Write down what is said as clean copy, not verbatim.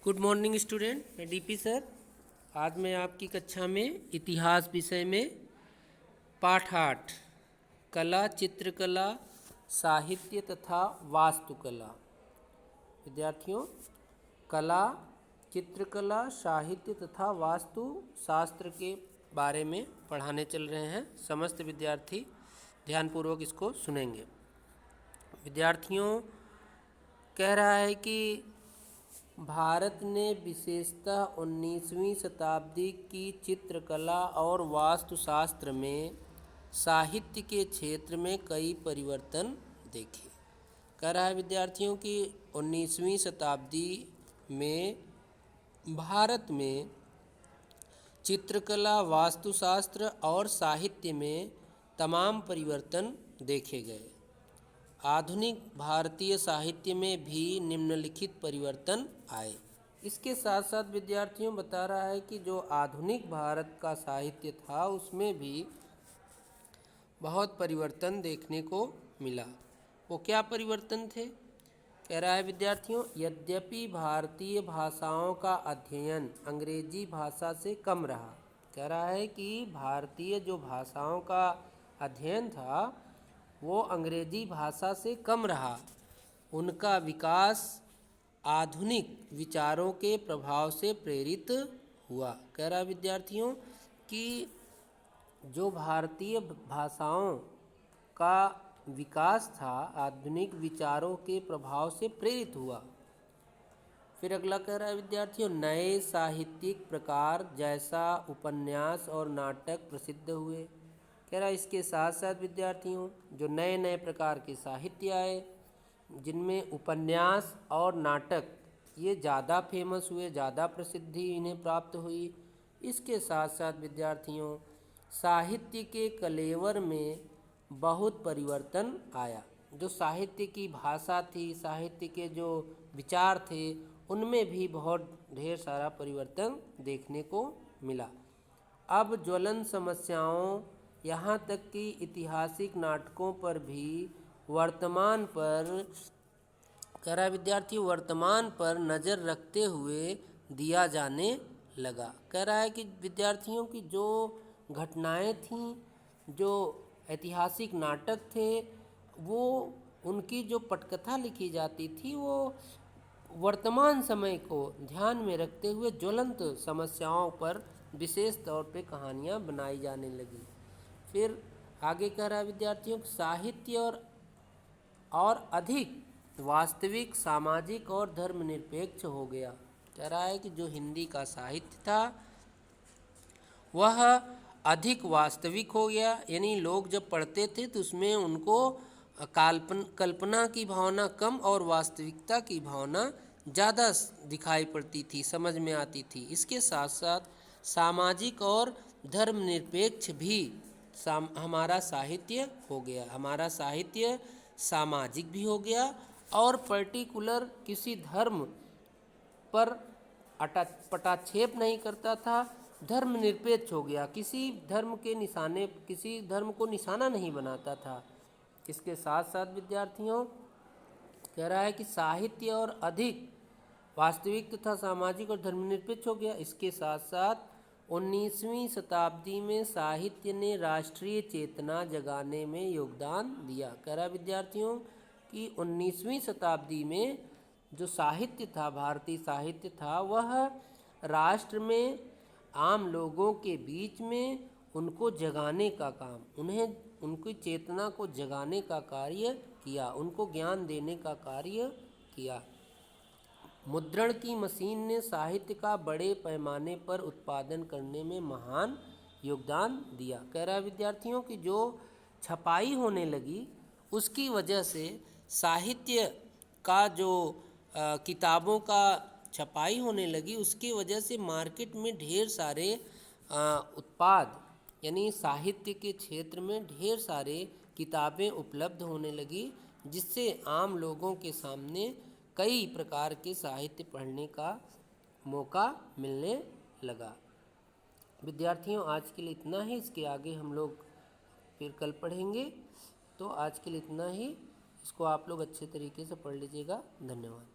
Good morning student, मैं DP sir. आज मैं आपकी कक्षा में इतिहास विषय में पाठ 8 कला, चित्रकला, साहित्य तथा वास्तुकला। विद्यार्थियों, कला, चित्रकला, साहित्य तथा वास्तु शास्त्र के बारे में पढ़ाने चल रहे हैं। समस्त विद्यार्थी ध्यानपूर्वक इसको सुनेंगे। विद्यार्थियों, कह रहा है कि भारत ने विशेषतः 19वीं शताब्दी की चित्रकला और वास्तुशास्त्र में साहित्य के क्षेत्र में कई परिवर्तन देखे। कह रहा है विद्यार्थियों कि 19वीं शताब्दी में भारत में चित्रकला, वास्तुशास्त्र और साहित्य में तमाम परिवर्तन देखे गए। आधुनिक भारतीय साहित्य में भी निम्नलिखित परिवर्तन आए। इसके साथ साथ विद्यार्थियों बता रहा है कि जो आधुनिक भारत का साहित्य था उसमें भी बहुत परिवर्तन देखने को मिला। वो क्या परिवर्तन थे? कह रहा है विद्यार्थियों, यद्यपि भारतीय भाषाओं का अध्ययन अंग्रेजी भाषा से कम रहा। कह रहा है कि भारतीय जो भाषाओं का अध्ययन था वो अंग्रेजी भाषा से कम रहा। उनका विकास आधुनिक विचारों के प्रभाव से प्रेरित हुआ। कह रहा है विद्यार्थियों कि जो भारतीय भाषाओं का विकास था आधुनिक विचारों के प्रभाव से प्रेरित हुआ। फिर अगला कह रहा है विद्यार्थियों, नए साहित्यिक प्रकार जैसा उपन्यास और नाटक प्रसिद्ध हुए। कह रहा है इसके साथ साथ विद्यार्थियों जो नए नए प्रकार के साहित्य आए जिनमें उपन्यास और नाटक ये ज़्यादा फेमस हुए, ज़्यादा प्रसिद्धि इन्हें प्राप्त हुई। इसके साथ साथ विद्यार्थियों साहित्य के कलेवर में बहुत परिवर्तन आया। जो साहित्य की भाषा थी, साहित्य के जो विचार थे उनमें भी बहुत ढेर सारा परिवर्तन देखने को मिला। अब ज्वलंत समस्याओं यहाँ तक कि ऐतिहासिक नाटकों पर भी वर्तमान पर कह रहा विद्यार्थी वर्तमान पर नज़र रखते हुए दिया जाने लगा। कह रहा है कि विद्यार्थियों की जो घटनाएं थीं, जो ऐतिहासिक नाटक थे, वो उनकी जो पटकथा लिखी जाती थी वो वर्तमान समय को ध्यान में रखते हुए ज्वलंत समस्याओं पर विशेष तौर पे कहानियाँ बनाई जाने लगी। फिर आगे कह रहा है विद्यार्थियों साहित्य और अधिक वास्तविक, सामाजिक और धर्मनिरपेक्ष हो गया। कह रहा है कि जो हिंदी का साहित्य था वह अधिक वास्तविक हो गया। यानी लोग जब पढ़ते थे तो उसमें उनको कल्पना की भावना कम और वास्तविकता की भावना ज़्यादा दिखाई पड़ती थी, समझ में आती थी। इसके साथ साथ सामाजिक और धर्मनिरपेक्ष भी हमारा साहित्य हो गया। हमारा साहित्य सामाजिक भी हो गया और पर्टिकुलर किसी धर्म पर पटाक्षेप नहीं करता था, धर्मनिरपेक्ष हो गया। किसी धर्म के निशाने, किसी धर्म को निशाना नहीं बनाता था। इसके साथ साथ विद्यार्थियों कह रहा है कि साहित्य और अधिक वास्तविक तथा सामाजिक और धर्मनिरपेक्ष हो गया। इसके साथ साथ 19वीं शताब्दी में साहित्य ने राष्ट्रीय चेतना जगाने में योगदान दिया। कह रहा विद्यार्थियों कि 19वीं शताब्दी में जो साहित्य था, भारतीय साहित्य था, वह राष्ट्र में आम लोगों के बीच में उनको जगाने का काम, उन्हें उनकी चेतना को जगाने का कार्य किया, उनको ज्ञान देने का कार्य किया। मुद्रण की मशीन ने साहित्य का बड़े पैमाने पर उत्पादन करने में महान योगदान दिया। कह रहा है विद्यार्थियों कि जो छपाई होने लगी उसकी वजह से साहित्य का जो किताबों का छपाई होने लगी उसकी वजह से मार्केट में ढेर सारे उत्पाद यानी साहित्य के क्षेत्र में ढेर सारे किताबें उपलब्ध होने लगी, जिससे आम लोगों के सामने कई प्रकार के साहित्य पढ़ने का मौका मिलने लगा। विद्यार्थियों आज के लिए इतना ही। इसके आगे हम लोग फिर कल पढ़ेंगे। तो आज के लिए इतना ही। इसको आप लोग अच्छे तरीके से पढ़ लीजिएगा। धन्यवाद।